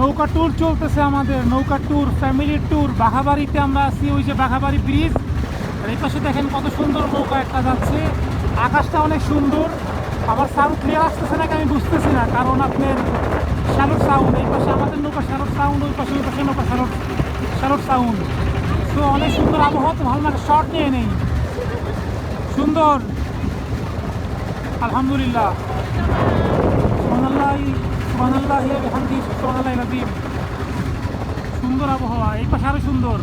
নৌকা ট্যুর চলতেছে আমাদের, নৌকা ট্যুর, ফ্যামিলি ট্যুর। বাঘাবাড়িতে আমরা আছি, ওই যে বাঘাবাড়ি ব্রিজ। আর এই পাশে দেখেন কত সুন্দর নৌকা একটা যাচ্ছে, আকাশটা অনেক সুন্দর। আবার সাউন্ড ক্লিয়ার আসতেছে নাকি আমি বুঝতেছি না, কারণ আপনার শ্যালোর সাউন্ড। এই পাশে আমাদের নৌকা শ্যালোর সাউন্ড, ওই পাশে নৌকা শ্যালোর সাউন্ড। তো অনেক সুন্দর আবহাওয়া, তো ভালো লাগে, শর্ট নিয়ে নেই, সুন্দর আলহামদুলিল্লাহ। সুন্দর আবহাওয়া, এই পাশে আরো সুন্দর।